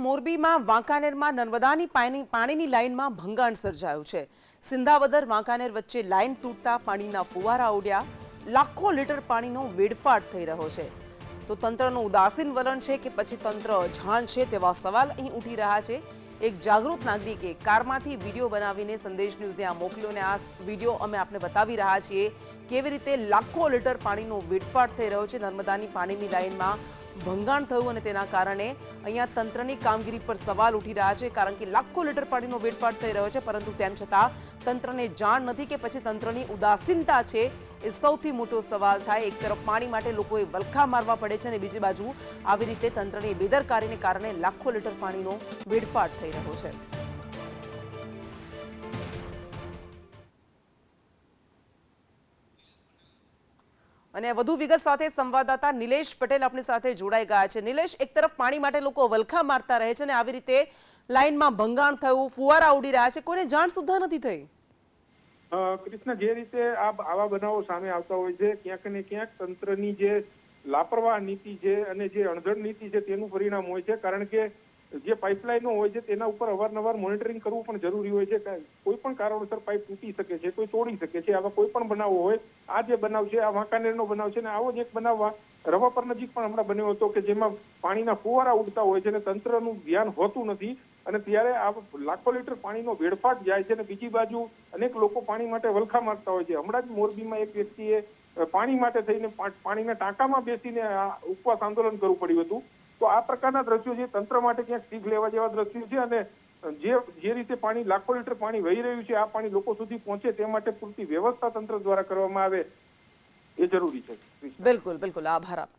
મોરબીમાં વાંકાનેરમાં નર્મદાની પાણીની લાઇનમાં ભંગાણ સર્જાયું છે। સિંધાવદર વાંકાનેર વચ્ચે લાઇન તૂટતા પાણીના ફુવારા ઉડ્યા, લાખો લીટર પાણીનો વેડફાટ થઈ રહ્યો છે। તો તંત્રનું ઉદાસીન વલણ છે કે પછી તંત્ર અજાણ છે તેવા સવાલ અહીં ઉઠી રહ્યા છે। એક જાગૃત નાગરિકે કારમાંથી વિડીયો બનાવીને સંદેશ ન્યૂઝને આ મોકલ્યો અને આ વિડીયો અમે આપને બતાવી રહ્યા છીએ કેવી રીતે લાખો લીટર પાણીનો વેડફાટ થઈ રહ્યો છે। નર્મદાની પાણીની લાઇનમાં ભંગાણ થયું અને તેના કારણે અહીંયા તંત્રની કામગીરી પર સવાલ ઉઠી રહ્યા છે, કારણ કે લાખો લીટર પાણીનો વેડફાટ થઈ રહ્યો છે, પરંતુ તેમ છતાં તંત્રને જાણ નથી કે પછી તંત્રની ઉદાસીનતા છે એ સૌથી મોટો સવાલ થાય। એક તરફ પાણી માટે લોકોએ વલખા મારવા પડે છે અને બીજી બાજુ આવી રીતે તંત્રની બેદરકારીને કારણે લાખો લીટર પાણીનો વેડફાટ થઈ રહ્યો છે। અને વધુ વિગત સાથે સંવાદદાતા નિલેશ પટેલ આપણી સાથે જોડાઈ ગયા છે। નિલેશ, એક તરફ પાણી માટે લોકો વલખા મારતા રહે છે અને આવી રીતે લાઇનમાં ભંગાણ થયું, ફુવારા ઉડી રહ્યા છે, કોઈને જાણ સુદ્ધા નથી થઈ। કૃષ્ણ, જે રીતે આવા બનાવો સામે આવતા હોય છે, ક્યાંક ને ક્યાંક તંત્રની જે લાપરવાહ નીતિ છે અને જે અણધડ નીતિ છે તેનું પરિણામ હોય છે, કારણ કે જે પાઇપલાઇનો હોય છે તેના ઉપર અવારનવાર મોનિટરિંગ કરવું પણ જરૂરી હોય છે। કોઈ પણ કારણોસર પાઇપ તૂટી શકે છે, કોઈ તોડી શકે છે, આવા કોઈ પણ બનાવો હોય। આ જે બનાવ છે આ વાંકાનેરનો બનાવ છે, અને આવો જ એક બનાવ રવાપર નજીક પણ હમણાં બન્યો હતો કે જેમાં પાણીના ફુવારા ઉડતા હોય છે અને તંત્રનું ધ્યાન હોતું નથી, અને ત્યારે આ લાખો લીટર પાણીનો વેડફાટ જાય છે અને બીજી બાજુ અનેક લોકો પાણી માટે વલખા મારતા હોય છે। હમણાં જ મોરબીમાં એક વ્યક્તિએ પાણી માટે થઈને પાણીના ટાંકામાં બેસીને ઉપવાસ આંદોલન કરવું પડ્યું હતું। તો આ પ્રકારના દ્રશ્યો છે તંત્ર માટે ક્યાંક શીખ લેવા જેવા દ્રશ્યો છે, અને જે રીતે પાણી લાખો લીટર પાણી વહી રહ્યું છે આ પાણી લોકો સુધી પહોંચે તે માટે પૂરતી વ્યવસ્થા તંત્ર દ્વારા કરવામાં આવે એ જરૂરી છે। બિલકુલ, આભાર આપ।